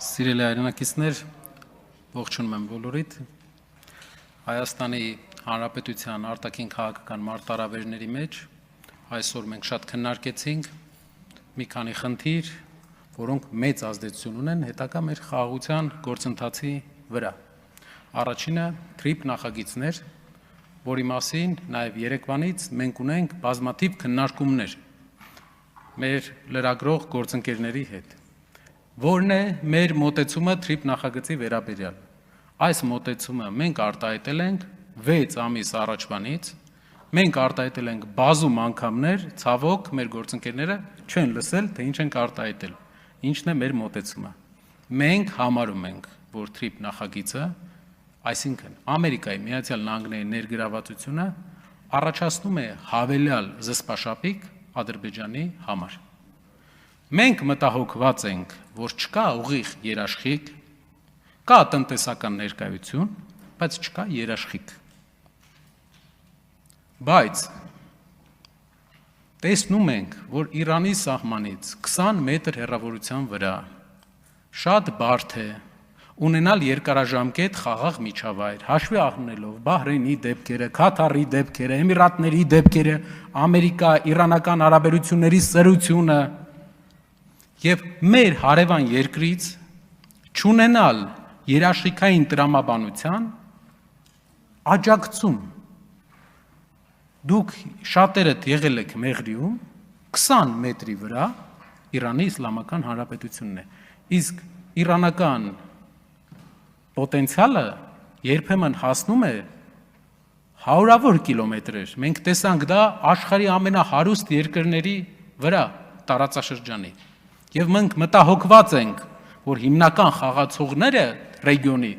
Սիրելի հայրենակիցներ, ողջունում եմ բոլորիդ։ Հայաստանի Հանրապետության արտաքին քաղաքական մարտահրավերների մեջ այսօր մենք շատ քննարկեցինք մի քանի խնդիր, որոնք մեծ ազդեցություն ունեն հետագա մեր խաղաղության գործընթացի վրա։ Առաջինը TRIP նախագիծներ, որի մասին նաև երեկվանից մենք ունենք բազմաթիվ քննարկումներ մեր լրագրող գործընկերների հետ։ Որն է մեր մոտեցումը TRIP նախագծի վերաբերյալ։ Այս մոտեցումը մենք արտահայտել ենք 6 ամիս առաջվանից, մենք արտահայտել ենք բազում անգամներ, ցավոք մեր գործընկերները չեն լսել, թե ինչ ենք արտահայտել, ինչն է մեր մոտեցումը։ Մենք համարում ենք, որ TRIP նախագիծը, այսինքն Ամերիկայի Միացյալ Նահանգների ներգրավվածությունը առաջացնում է հավելյալ զսպաշապիկ Ադրբեջանի համար։ Մենք մտահոգված ենք, որ չկա ուղիղ երաշխիք, կա տնտեսական ներկայություն, բայց չկա երաշխիք։ Բայց տեսնում ենք, որ Իրանի սահմանից 20 մետր հեռավորության վրա շատ բարդ է ունենալ երկարաժամկետ խաղաղ միջավայր, հաշվի առնելով Բահրեյնի դեպքերը, Քաթարի դեպքերը, Էմիրատների դեպքերը, Ամերիկա-իրանական հարաբերությունների սրությունը եւ մեր հարևան երկրից չունենալ երաշխիքային տրամաբանության աջակցում։ Դուք շատերդ եղել եք Մեղրիում, 20 մետրի վրա Իրանի Իսլամական Հանրապետությունն է, իսկ իրանական պոտենցիալը երբեմն հասնում է հարյուրավոր կիլոմետրեր։ Մենք տեսանք դա աշխարհի ամենահարուստ երկրների վրա տարածաշրջանի։ Եվ մենք մտահոգված ենք, որ հիմնական խաղացողները ռեգիոնի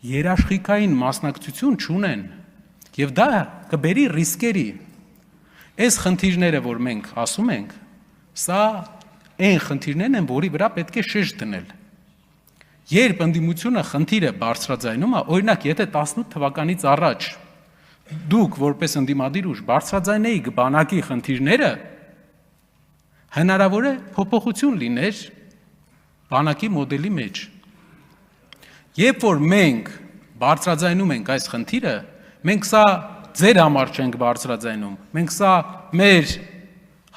երաշխիքային մասնակցություն չունեն, եւ դա կբերի ռիսկերի։ Այս խնդիրները, որ մենք ասում ենք, սա այն խնդիրներն են, որի վրա պետք է շեշտ դնել։ Երբ ընդդիմությունը խնդիրը բարձրաձայնում է, օրինակ, եթե 18 թվականից առաջ դուք որպես ընդդիմադիր ուժ բարձրաձայնեիք բանակի խնդիրները, հնարավոր է փոփոխություն լիներ բանակի մոդելի մեջ։ Երբ որ մենք բարձրաձայնում ենք այս խնդիրը, մենք սա ձեր համար չենք բարձրաձայնում, մենք սա մեր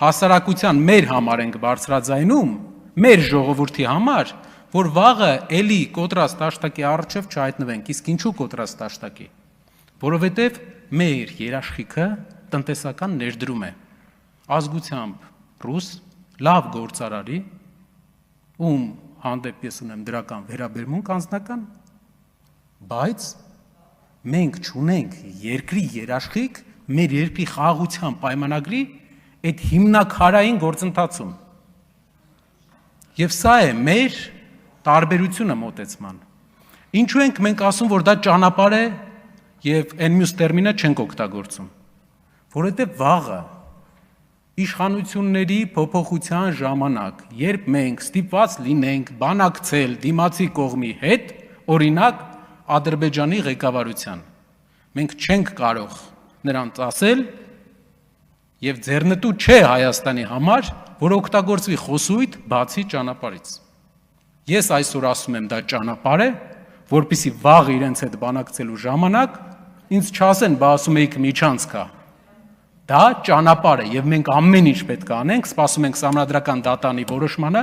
հասարակության մեր համար ենք բարձրաձայնում, մեր ժողովրդի համար, որ վաղը էլի կոտրած տաշտակի առջև չհայտնվենք, իսկ ինչու կոտրած տաշտակի, որովհետև մեր երաշխիքը տնտեսական ներդրում է, ազգությամբ ռուս, լավ գործարարի, ում հանդեպ ես ունեմ դրական վերաբերմունք անձնական, բայց մենք չունենք երկրի երաշխիք մեր երկրի խաղաղության պայմանագրի այդ հիմնաքարային գործընթացում։ Եվ սա է մեր տարբերությունը մոտեցման։ Ինչու ենք մենք ասում, որ դա ճանապարհ է եւ այն մյուս տերմինը չենք օգտագործում, որովհետեւ վաղը իշխանությունների փոփոխության ժամանակ, երբ մենք ստիպված լինենք բանակցել դիմացի կողմի հետ, օրինակ Ադրբեջանի ղեկավարության, մենք չենք կարող նրանց ասել եւ ձեռնտու չէ Հայաստանի համար, որ օգտագործվի խոսույթ բացի ճանապարհից։ Ես այսօր ասում եմ դա ճանապարհ է, որpիսի վաղ իրենց հետ բանակցելու ժամանակ ինձ չասեն, բա ասում եք միջանցք է։ Դա ճանապարհ է եւ մենք ամեն ինչ պետք է անենք, սպասում ենք սահմանադրական դատանի որոշմանը,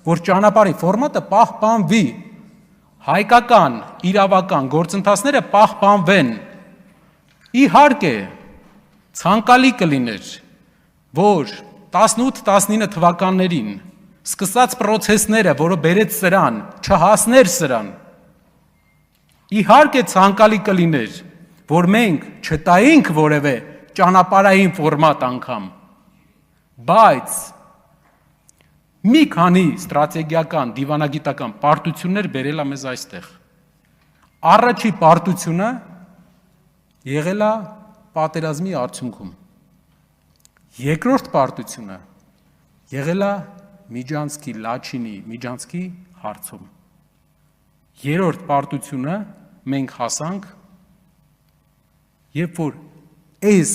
որ ճանապարհի ֆորմատը պահպանվի, հայկական իրավական գործընթացները պահպանվեն։ Իհարկե, ցանկալի կլիներ, որ 18-19 թվականներին սկսած պրոցեսները, որը բերեց սրան, չհասներ սրան։ Իհարկե ցանկալի կլիներ, որ մենք չտայինք որևէ ճանապարհային ֆորմատ անգամ, բայց մի քանի ստրատեգիական, դիվանագիտական պարտություններ բերել է մեզ այստեղ։ Առաջի պարտությունը եղել է պատերազմի արդյունքում։ Երկրորդ պարտությունը եղել է Միջանցքի, Լաչինի, Միջանցքի հարցում։ Երրորդ պարտությունը մենք հասանք, երբ որ այս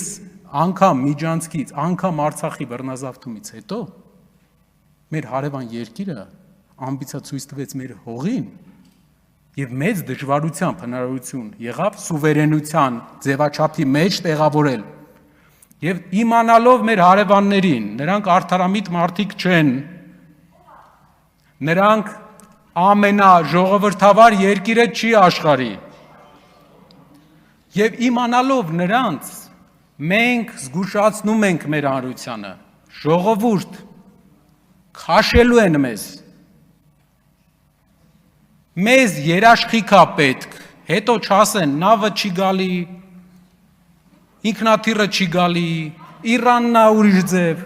անգամ Միջանցքից, անգամ Արցախի բռնազավթումից հետո մեր հարևան երկիրը ամբիցիա ցույց տվեց մեր հողին եւ մեծ դժվարությամբ հնարավորություն եղավ սուվերենության ձևաչափի մեջ տեղավորել եւ իմանալով մեր հարևաններին, նրանք արդարամիտ մարդիկ չեն, նրանք ամենաժողովրդավար երկիրը չի աշխարհի եւ իմանալով նրանց մենք զգուշացնում ենք մեր հանրությանը, ժողովուրդ քաշելու են մեզ երաշխիքա պետք, հետո չասեն նավը չի գալի, ինքնաթիռը չի գալի, Իրանն է ուրիշ ձև,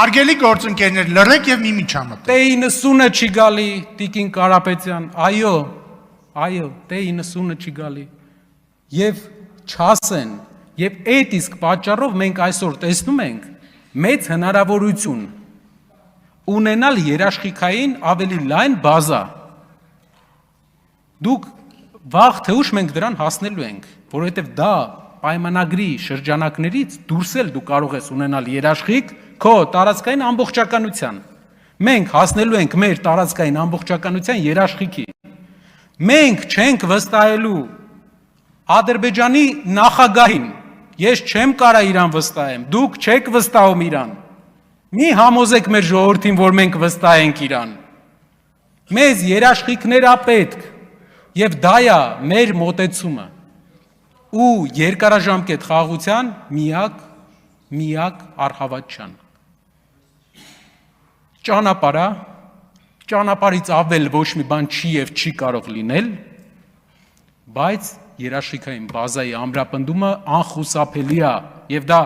Արգելի գործընկերներ, լռեք եւ մի միջամտեք։ T90-ը չի գալի, Տիկին Կարապետյան, այո, T90-ը չի գալի, եւ չասեն, եւ այդ իսկ պատճառով մենք այսօր տեսնում ենք մեծ հնարավորություն ունենալ երաշխիքային ավելի լայն բազա։ Դուք վաղ թե ուշ մենք դրան հասնելու ենք, որովհետև դա պայմանագրի շրջանակներից դուրս էլ դու կարող ես ունենալ երաշխիք քո տարածքային ամբողջականության։ Մենք հասնելու ենք մեր տարածքային ամբողջականության երաշխիքի։ Մենք չենք վստահելու Ադրբեջանի նախագահին, ես չեմ կարա իրան վստահեմ, դուք չեք վստահում իրան։ Մի համոզեք մեր ժողովրդին, որ մենք վստահենք իրան։ Մեզ երաշխիքներ ա պետք։ Եվ դա է մեր մոտեցումը ու երկարաժամկետ խաղաղության միակ առհավատչան։ Ճանապարհից ավել ոչ մի բան չի եւ չի կարող լինել, բայց երաշխիքային բազայի ամրապնդումը անխուսափելի է եւ դա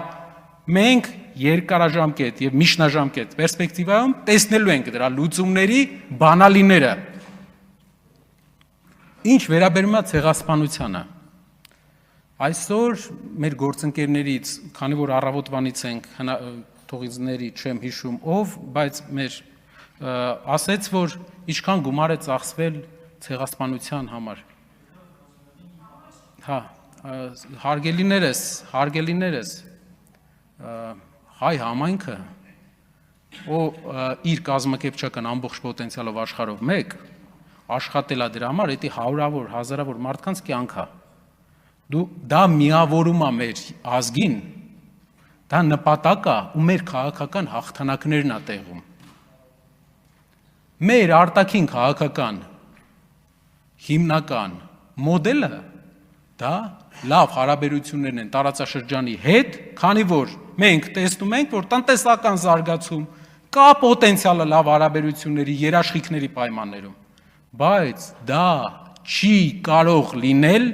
մենք երկարաժամկետ եւ միջնաժամկետ պերսպեկտիվայում տեսնելու ենք դրա լուծումների բանալիները։ Ինչ վերաբերում է ցեղասպանությանը, այսօր մեր գործընկերներից, քանի որ առավոտվանից ենք թողիցների չեմ հիշում ով, բայց մեր ասեց, որ ինչքան գումար է ծախսվել ցեղասպանության համար։ Հա, հարգելիներս, հայ համայնքը, ով իր կազմակերպչական ամբողջ պոտենցիալով աշխարհով մեկ աշխատելա դրա համար, դա հարյուրավոր, հազարավոր մարդկանց կյանք է։ Դա միավորում է մեր ազգին, դա նպատակ է ու մեր քաղաքական հաղթանակներն է տեղում։ Մեր արտաքին քաղաքական հիմնական մոդելը դա լավ հարաբերություններն են տարածաշրջանի հետ, քանի որ մենք տեսնում ենք, որ տնտեսական զարգացում կա պոտենցիալը լավ հարաբերությունների երաշխիքների պայմաններում, բայց դա չի կարող լինել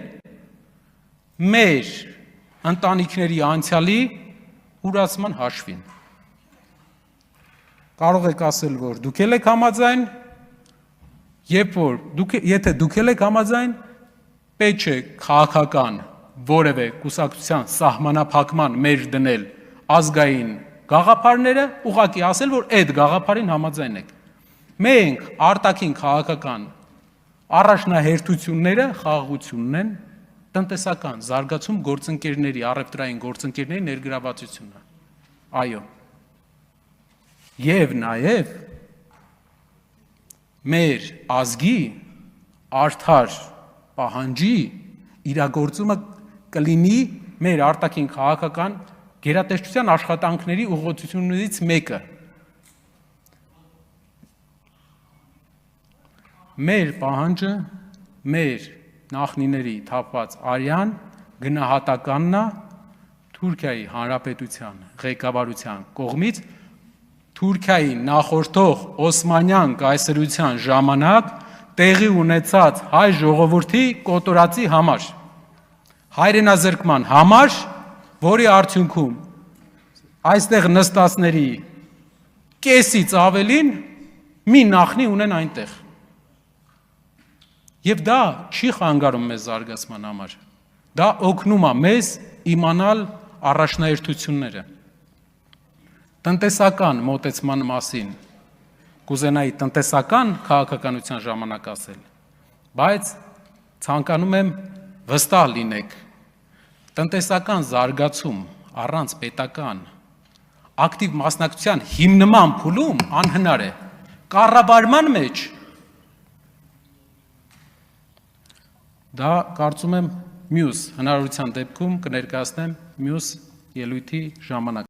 մեր ընտանիքների անցյալի ուրացման հաշվին։ Կարող եք ասել, որ դուք եք համաձայն, եթե դուք եք համաձայն, պետք չէ քաղաքական որևէ կուսակցության սահմանափակման մեջ դնել ազգային գաղափարները, ուղղակի ասել, որ այդ գաղափարին համաձայն եք։ Մենք արտաքին քաղաքական առաջնահերթությունները խաղաղությունն են, տնտեսական զարգացում գործընկերների, առևտրային գործընկերների ներգրավվածությունը։ Այո։ Եվ նաև մեր ազգի արդար պահանջի իրագործումը կլինի մեր արտաքին քաղաքական գերատեսչության աշխատանքների ուղղություններից մեկը։ Մեր պահանջը, մեր նախնիների թափված արյան գնահատականն է Թուրքիայի Հանրապետության ղեկավարության կողմից Թուրքիայի նախորդող Օսմանյան կայսրության ժամանակ տեղի ունեցած հայ ժողովրդի կոտորածի համար, հայրենազրկման համար, որի արդյունքում այստեղ նստածների կեսից ավելին մի նախնի ունեն այնտեղ։ Եվ դա չի խանգարում մեզ զարգացման համար, դա օգնում է մեզ իմանալ առաջնահերթությունները։ Տնտեսական մոտեցման մասին կուզենայի տնտեսական քաղաքականության ժամանակ ասել, բայց ցանկանում եմ վստահ լինեք, տնտեսական զարգացում առանց պետական ակտիվ մասնակցության հիմնման փուլում անհնար է, կառավարման մեջ դա կարծում եմ մյուս հնարավորության դեպքում կներկայացնեմ մյուս ելույթի ժամանակ